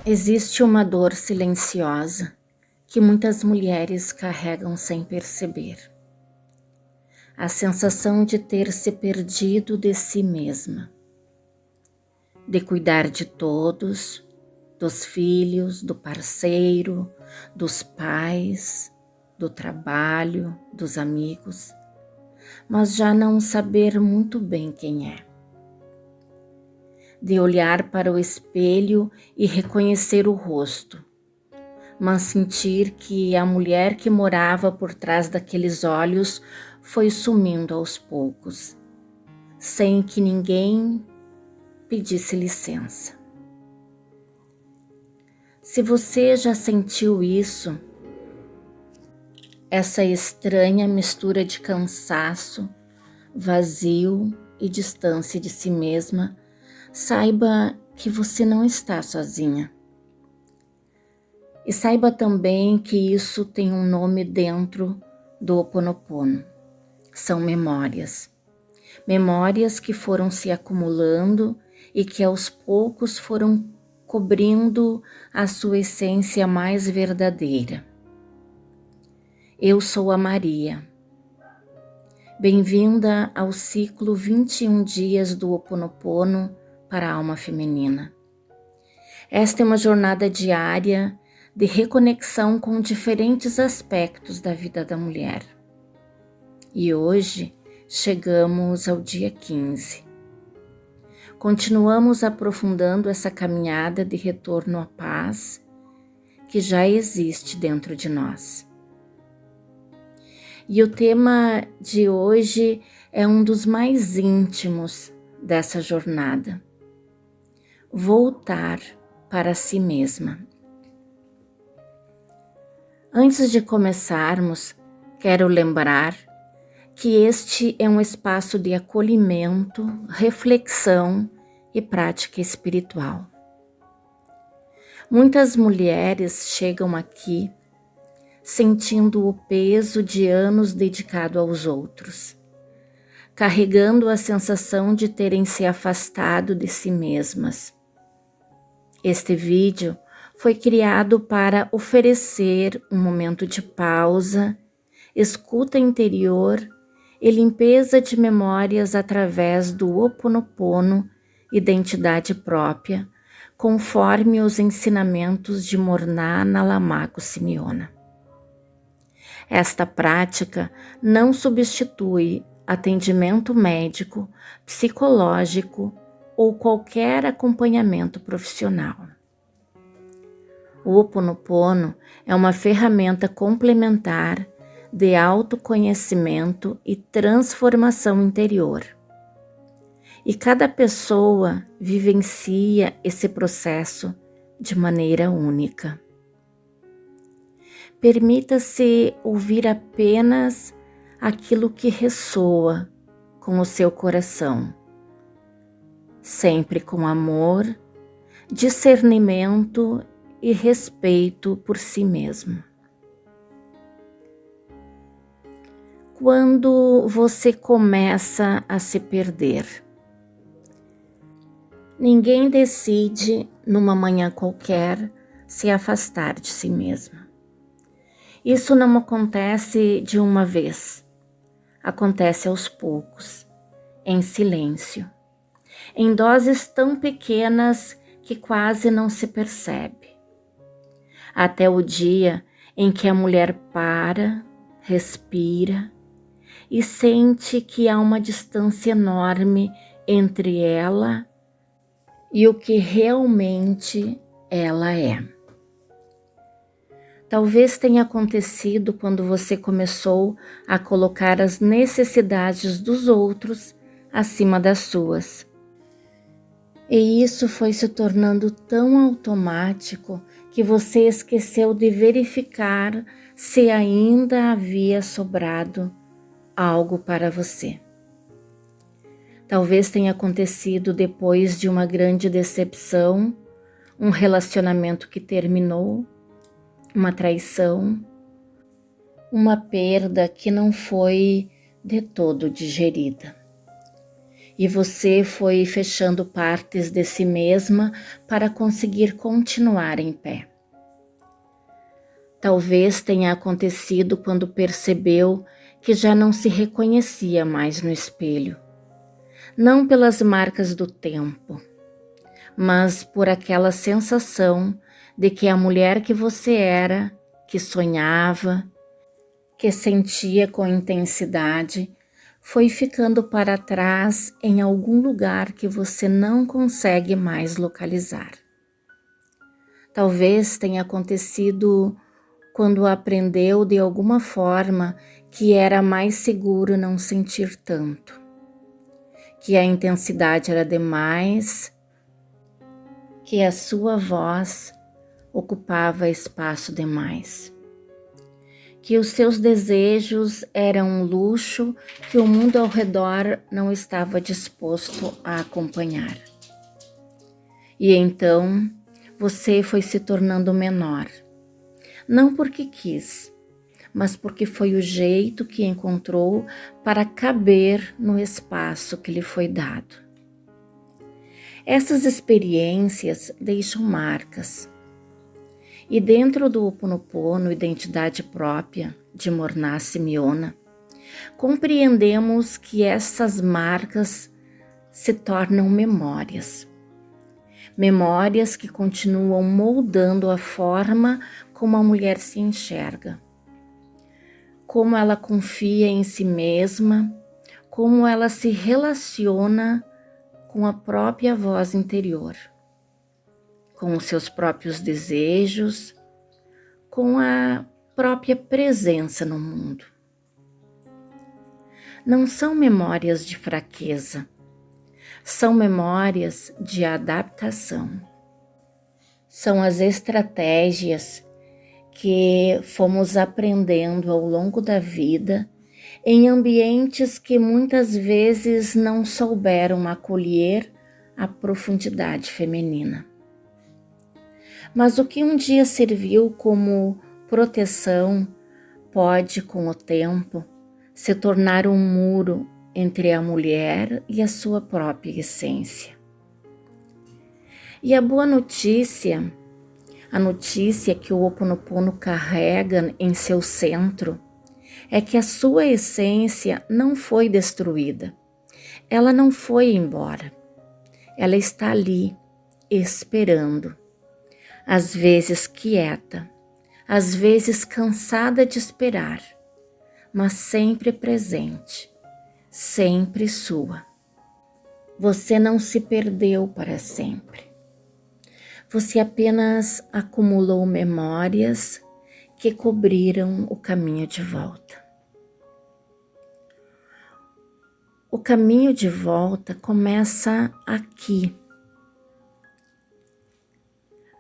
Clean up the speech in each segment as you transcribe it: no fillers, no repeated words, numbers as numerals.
Existe uma dor silenciosa que muitas mulheres carregam sem perceber. A sensação de ter se perdido de si mesma, de cuidar de todos, dos filhos, do parceiro, dos pais, do trabalho, dos amigos, mas já não saber muito bem quem é. De olhar para o espelho e reconhecer o rosto, mas sentir que a mulher que morava por trás daqueles olhos foi sumindo aos poucos, sem que ninguém pedisse licença. Se você já sentiu isso, essa estranha mistura de cansaço, vazio e distância de si mesma, saiba que você não está sozinha. E saiba também que isso tem um nome dentro do Ho'oponopono. São memórias. Memórias que foram se acumulando e que aos poucos foram cobrindo a sua essência mais verdadeira. Eu sou a Maria. Bem-vinda ao ciclo 21 dias do Ho'oponopono para a alma feminina. Esta é uma jornada diária de reconexão com diferentes aspectos da vida da mulher. E hoje chegamos ao dia 15. Continuamos aprofundando essa caminhada de retorno à paz que já existe dentro de nós. E o tema de hoje é um dos mais íntimos dessa jornada: voltar para si mesma. Antes de começarmos, quero lembrar que este é um espaço de acolhimento, reflexão e prática espiritual. Muitas mulheres chegam aqui sentindo o peso de anos dedicado aos outros, carregando a sensação de terem se afastado de si mesmas. Este vídeo foi criado para oferecer um momento de pausa, escuta interior e limpeza de memórias através do Ho'oponopono, identidade própria, conforme os ensinamentos de Morná Nalamaco Simeona. Esta prática não substitui atendimento médico, psicológico ou qualquer acompanhamento profissional. O Ho'oponopono é uma ferramenta complementar de autoconhecimento e transformação interior. E cada pessoa vivencia esse processo de maneira única. Permita-se ouvir apenas aquilo que ressoa com o seu coração, sempre com amor, discernimento e respeito por si mesmo. Quando você começa a se perder, ninguém decide numa manhã qualquer se afastar de si mesma. Isso não acontece de uma vez, acontece aos poucos, em silêncio, em doses tão pequenas que quase não se percebe. Até o dia em que a mulher para, respira e sente que há uma distância enorme entre ela e o que realmente ela é. Talvez tenha acontecido quando você começou a colocar as necessidades dos outros acima das suas. E isso foi se tornando tão automático que você esqueceu de verificar se ainda havia sobrado algo para você. Talvez tenha acontecido depois de uma grande decepção, um relacionamento que terminou, uma traição, uma perda que não foi de todo digerida. e você foi fechando partes de si mesma para conseguir continuar em pé. Talvez tenha acontecido quando percebeu que já não se reconhecia mais no espelho, não pelas marcas do tempo, mas por aquela sensação de que a mulher que você era, que sonhava, que sentia com intensidade, foi ficando para trás em algum lugar que você não consegue mais localizar. Talvez tenha acontecido quando aprendeu de alguma forma que era mais seguro não sentir tanto, que a intensidade era demais, que a sua voz ocupava espaço demais, que os seus desejos eram um luxo que o mundo ao redor não estava disposto a acompanhar. E então você foi se tornando menor, não porque quis, mas porque foi o jeito que encontrou para caber no espaço que lhe foi dado. Essas experiências deixam marcas. E dentro do Ho'oponopono, Identidade Própria, de Morná Simeona, compreendemos que essas marcas se tornam memórias. Memórias que continuam moldando a forma como a mulher se enxerga, como ela confia em si mesma, como ela se relaciona com a própria voz interior, com os seus próprios desejos, com a própria presença no mundo. Não são memórias de fraqueza, são memórias de adaptação. São as estratégias que fomos aprendendo ao longo da vida em ambientes que muitas vezes não souberam acolher a profundidade feminina. Mas o que um dia serviu como proteção pode, com o tempo, se tornar um muro entre a mulher e a sua própria essência. E a boa notícia, a notícia que o Ho'oponopono carrega em seu centro, é que a sua essência não foi destruída. Ela não foi embora. Ela está ali, esperando. Às vezes quieta, às vezes cansada de esperar, mas sempre presente, sempre sua. Você não se perdeu para sempre. Você apenas acumulou memórias que cobriram o caminho de volta. O caminho de volta começa aqui.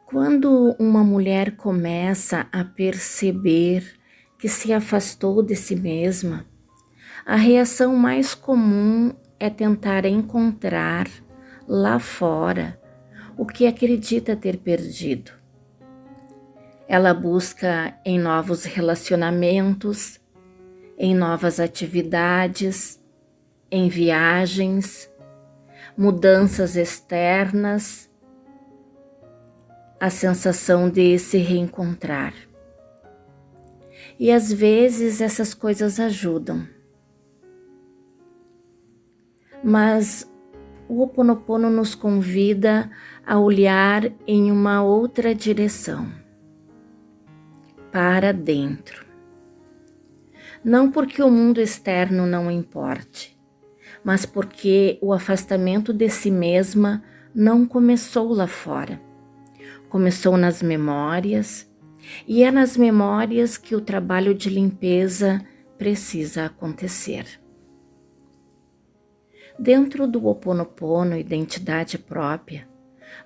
Quando uma mulher começa a perceber que se afastou de si mesma, a reação mais comum é tentar encontrar lá fora o que acredita ter perdido. Ela busca em novos relacionamentos, em novas atividades, em viagens, mudanças externas, a sensação de se reencontrar. E às vezes essas coisas ajudam. Mas o Ho'oponopono nos convida a olhar em uma outra direção, para dentro. Não porque o mundo externo não importe, mas porque o afastamento de si mesma não começou lá fora. Começou nas memórias, e é nas memórias que o trabalho de limpeza precisa acontecer. Dentro do Ho'oponopono, Identidade Própria,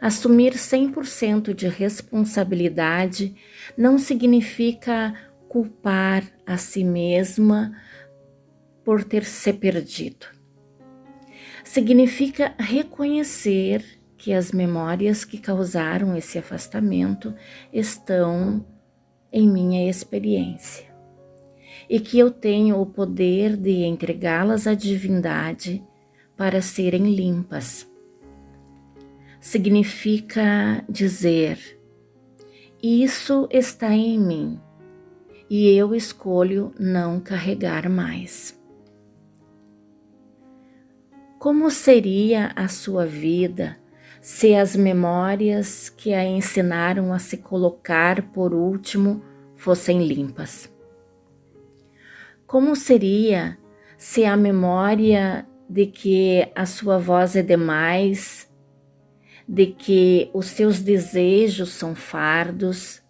assumir 100% de responsabilidade não significa culpar a si mesma por ter se perdido. Significa reconhecer que as memórias que causaram esse afastamento estão em minha experiência e que eu tenho o poder de entregá-las à divindade para serem limpas. Significa dizer: isso está em mim e eu escolho não carregar mais. Como seria a sua vida se as memórias que a ensinaram a se colocar por último fossem limpas? Como seria se a memória de que a sua voz é demais, de que os seus desejos são fardos,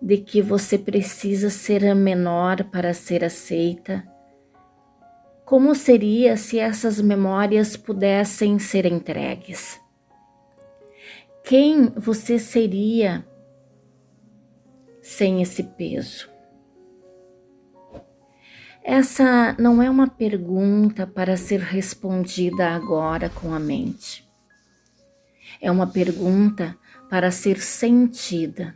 de que você precisa ser a menor para ser aceita? Como seria se essas memórias pudessem ser entregues? Quem você seria sem esse peso? Essa não é uma pergunta para ser respondida agora com a mente. É uma pergunta para ser sentida,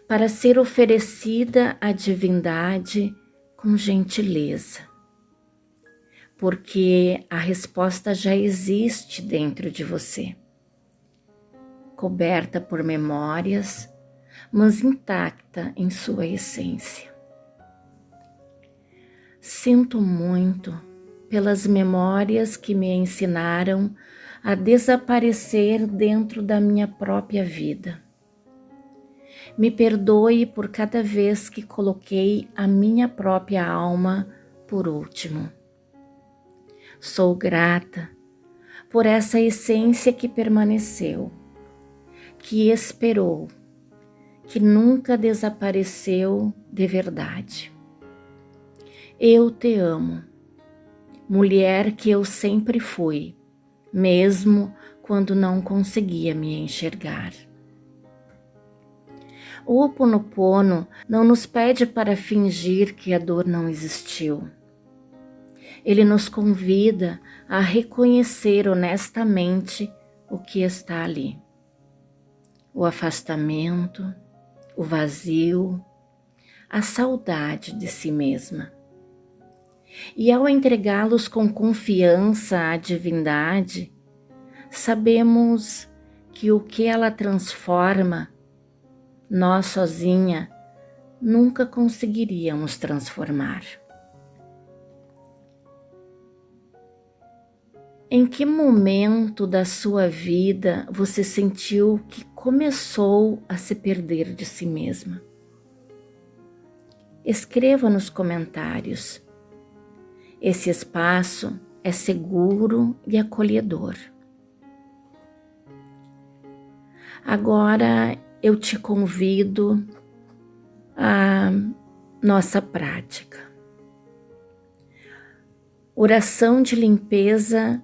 para ser oferecida à divindade com gentileza. Porque a resposta já existe dentro de você, coberta por memórias, mas intacta em sua essência. Sinto muito pelas memórias que me ensinaram a desaparecer dentro da minha própria vida. Me perdoe por cada vez que coloquei a minha própria alma por último. Sou grata por essa essência que permaneceu, que esperou, que nunca desapareceu de verdade. Eu te amo, mulher que eu sempre fui, mesmo quando não conseguia me enxergar. O Ho'oponopono não nos pede para fingir que a dor não existiu. Ele nos convida a reconhecer honestamente o que está ali. O afastamento, o vazio, a saudade de si mesma. E ao entregá-los com confiança à divindade, sabemos que o que ela transforma, nós sozinha nunca conseguiríamos transformar. Em que momento da sua vida você sentiu que começou a se perder de si mesma? Escreva nos comentários. Esse espaço é seguro e acolhedor. Agora eu te convido à nossa prática. Oração de limpeza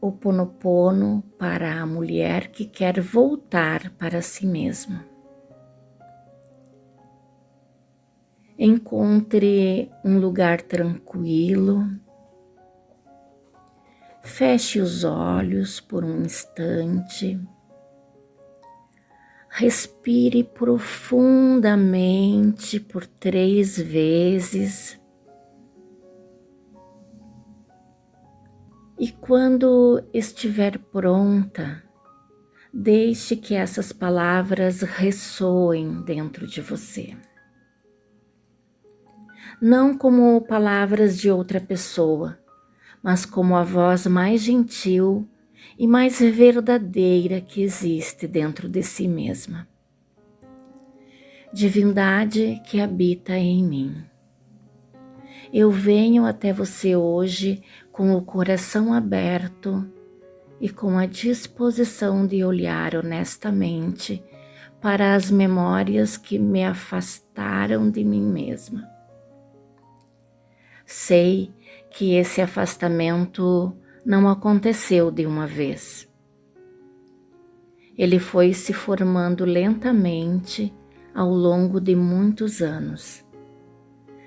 Ho'oponopono para a mulher que quer voltar para si mesma. Encontre um lugar tranquilo, feche os olhos por um instante, respire profundamente por 3 vezes e quando estiver pronta, deixe que essas palavras ressoem dentro de você. Não como palavras de outra pessoa, mas como a voz mais gentil e mais verdadeira que existe dentro de si mesma. Divindade que habita em mim. Eu venho até você hoje com o coração aberto e com a disposição de olhar honestamente para as memórias que me afastaram de mim mesma. Sei que esse afastamento não aconteceu de uma vez. Ele foi se formando lentamente ao longo de muitos anos,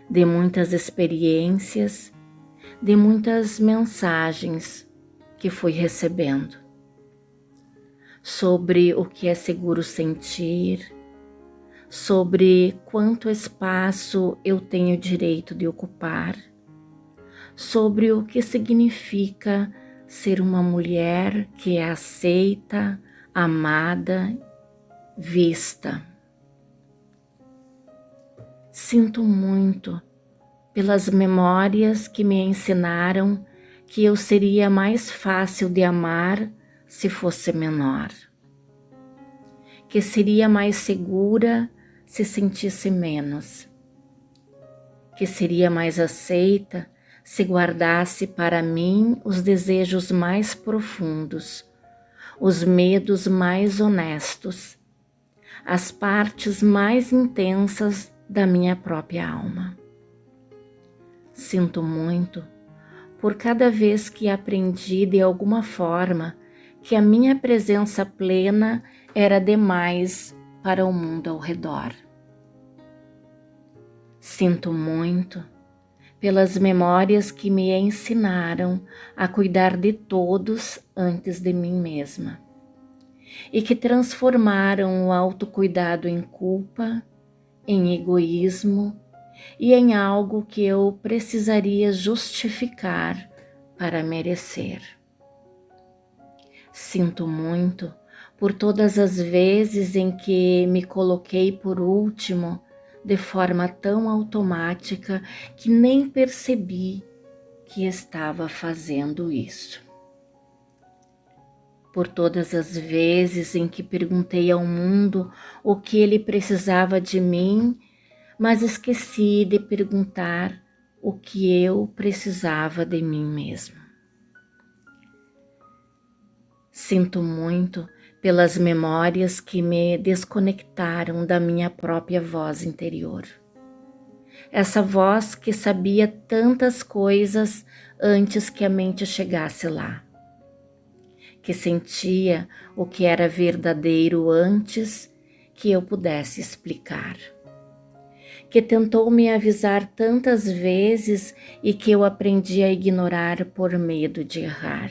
de muitas experiências, de muitas mensagens que fui recebendo sobre o que é seguro sentir, sobre quanto espaço eu tenho direito de ocupar, sobre o que significa ser uma mulher que é aceita, amada, vista. Sinto muito pelas memórias que me ensinaram que eu seria mais fácil de amar se fosse menor, que seria mais segura se sentisse menos, que seria mais aceita se guardasse para mim os desejos mais profundos, os medos mais honestos, as partes mais intensas da minha própria alma. Sinto muito por cada vez que aprendi de alguma forma que a minha presença plena era demais para o mundo ao redor. Sinto muito pelas memórias que me ensinaram a cuidar de todos antes de mim mesma e que transformaram o autocuidado em culpa, em egoísmo e em algo que eu precisaria justificar para merecer. Sinto muito por todas as vezes em que me coloquei por último de forma tão automática que nem percebi que estava fazendo isso. Por todas as vezes em que perguntei ao mundo o que ele precisava de mim, mas esqueci de perguntar o que eu precisava de mim mesma. Sinto muito pelas memórias que me desconectaram da minha própria voz interior. Essa voz que sabia tantas coisas antes que a mente chegasse lá, que sentia o que era verdadeiro antes que eu pudesse explicar, que tentou me avisar tantas vezes e que eu aprendi a ignorar por medo de errar,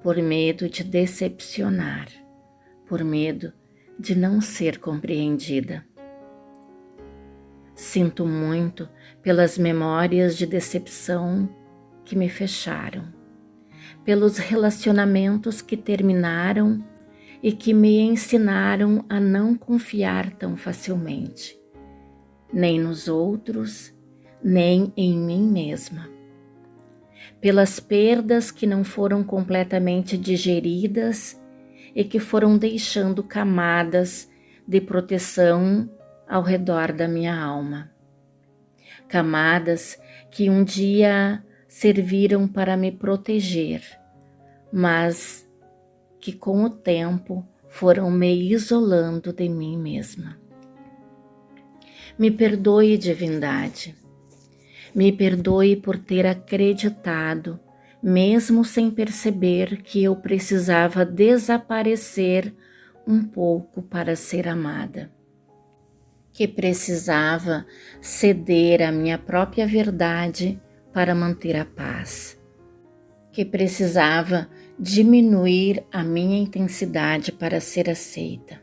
por medo de decepcionar, por medo de não ser compreendida. Sinto muito pelas memórias de decepção que me fecharam, pelos relacionamentos que terminaram e que me ensinaram a não confiar tão facilmente, nem nos outros, nem em mim mesma. Pelas perdas que não foram completamente digeridas e que foram deixando camadas de proteção ao redor da minha alma. Camadas que um dia serviram para me proteger, mas que com o tempo foram me isolando de mim mesma. Me perdoe, divindade. Me perdoe por ter acreditado, mesmo sem perceber, que eu precisava desaparecer um pouco para ser amada, que precisava ceder à minha própria verdade para manter a paz, que precisava diminuir a minha intensidade para ser aceita.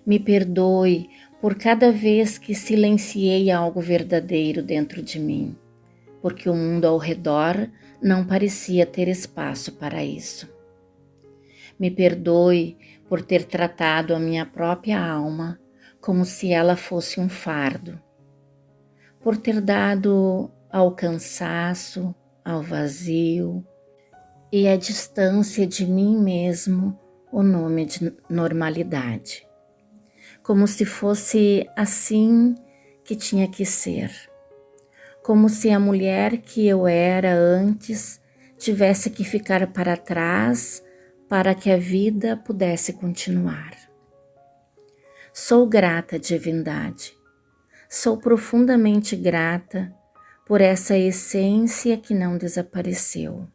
Me perdoe por cada vez que silenciei algo verdadeiro dentro de mim, porque o mundo ao redor não parecia ter espaço para isso. Me perdoe por ter tratado a minha própria alma como se ela fosse um fardo, por ter dado ao cansaço, ao vazio e à distância de mim mesmo o nome de normalidade, como se fosse assim que tinha que ser, como se a mulher que eu era antes tivesse que ficar para trás para que a vida pudesse continuar. Sou grata, divindade, sou profundamente grata por essa essência que não desapareceu,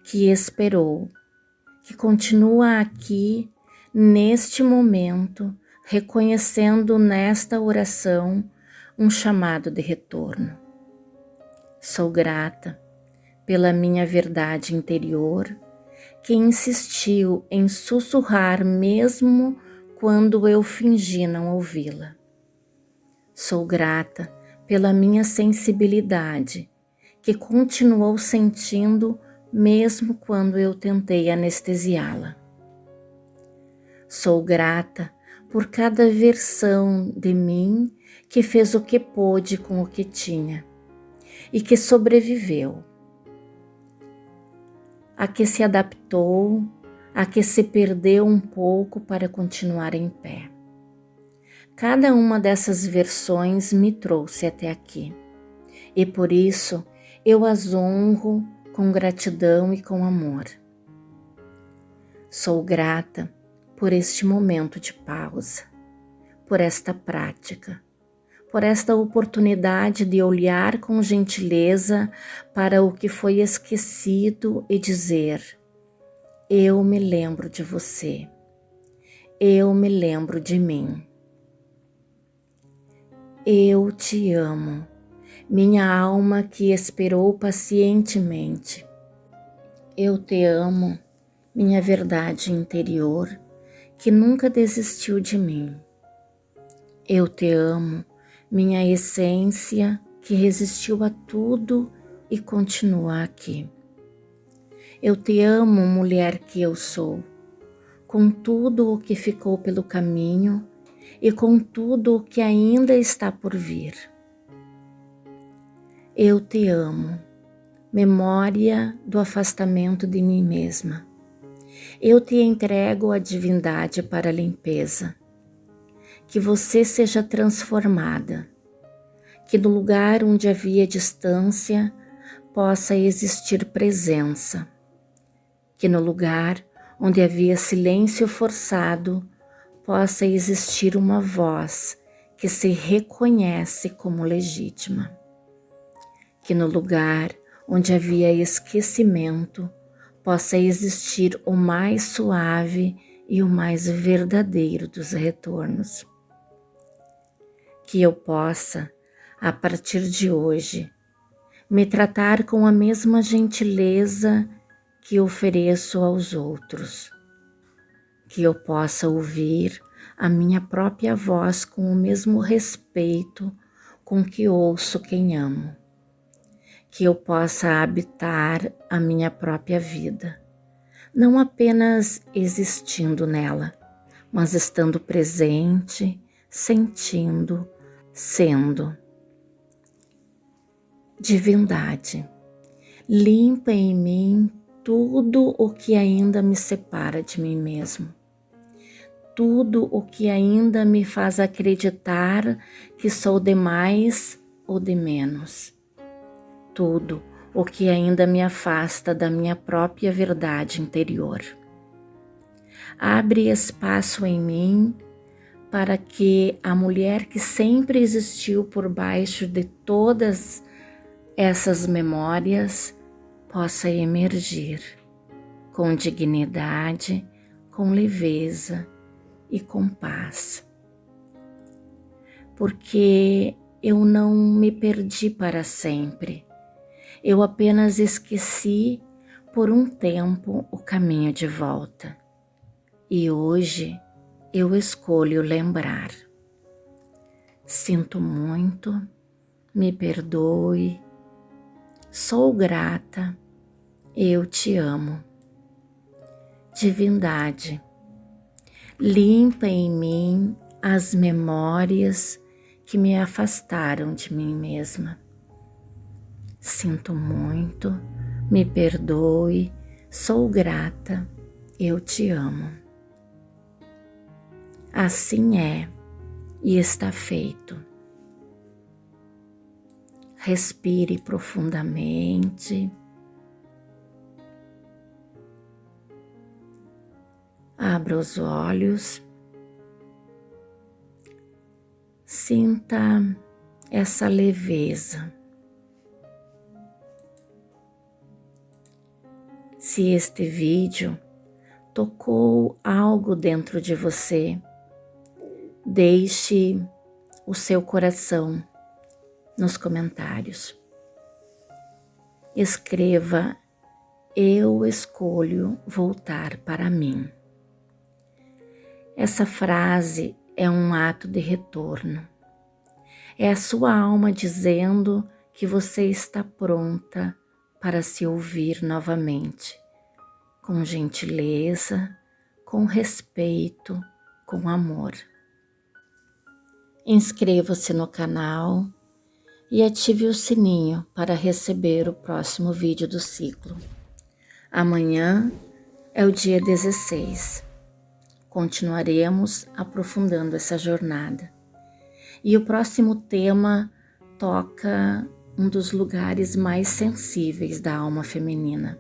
que esperou, que continua aqui neste momento, reconhecendo nesta oração um chamado de retorno. Sou grata pela minha verdade interior, que insistiu em sussurrar mesmo quando eu fingi não ouvi-la. Sou grata pela minha sensibilidade, que continuou sentindo mesmo quando eu tentei anestesiá-la. Sou grata por cada versão de mim que fez o que pôde com o que tinha e que sobreviveu, a que se adaptou, a que se perdeu um pouco para continuar em pé. Cada uma dessas versões me trouxe até aqui e por isso eu as honro com gratidão e com amor. Sou grata por este momento de pausa, por esta prática, por esta oportunidade de olhar com gentileza para o que foi esquecido e dizer: eu me lembro de você, eu me lembro de mim. Eu te amo, minha alma que esperou pacientemente. Eu te amo, minha verdade interior, que nunca desistiu de mim. Eu te amo, minha essência, que resistiu a tudo e continua aqui. Eu te amo, mulher que eu sou, com tudo o que ficou pelo caminho e com tudo o que ainda está por vir. Eu te amo, memória do afastamento de mim mesma. Eu te entrego a divindade para a limpeza. Que você seja transformada, que no lugar onde havia distância possa existir presença, que no lugar onde havia silêncio forçado possa existir uma voz que se reconhece como legítima, que no lugar onde havia esquecimento possa existir o mais suave e o mais verdadeiro dos retornos. Que eu possa, a partir de hoje, me tratar com a mesma gentileza que ofereço aos outros. Que eu possa ouvir a minha própria voz com o mesmo respeito com que ouço quem amo. Que eu possa habitar a minha própria vida, não apenas existindo nela, mas estando presente, sentindo, sendo. Divindade, limpa em mim tudo o que ainda me separa de mim mesmo, tudo o que ainda me faz acreditar que sou de mais ou de menos, tudo o que ainda me afasta da minha própria verdade interior. Abre espaço em mim para que a mulher que sempre existiu por baixo de todas essas memórias possa emergir com dignidade, com leveza e com paz. Porque eu não me perdi para sempre, eu apenas esqueci por um tempo o caminho de volta. E hoje eu escolho lembrar. Sinto muito, me perdoe, sou grata, eu te amo. Divindade, limpa em mim as memórias que me afastaram de mim mesma. Sinto muito, me perdoe, sou grata, eu te amo. Assim é e está feito. Respire profundamente. Abra os olhos. Sinta essa leveza. Se este vídeo tocou algo dentro de você, deixe o seu coração nos comentários. Escreva: eu escolho voltar para mim. Essa frase é um ato de retorno. É a sua alma dizendo que você está pronta para se ouvir novamente, com gentileza, com respeito, com amor. Inscreva-se no canal e ative o sininho para receber o próximo vídeo do ciclo. Amanhã é o dia 16. Continuaremos aprofundando essa jornada. E o próximo tema toca um dos lugares mais sensíveis da alma feminina.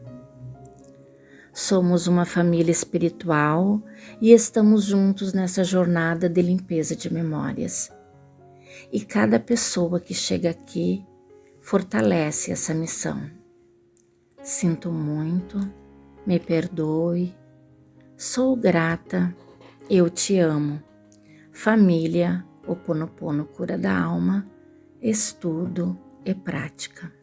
Somos uma família espiritual e estamos juntos nessa jornada de limpeza de memórias. E cada pessoa que chega aqui fortalece essa missão. Sinto muito, me perdoe, sou grata, eu te amo. Família Ho'oponopono Cura da Alma, estudo e prática.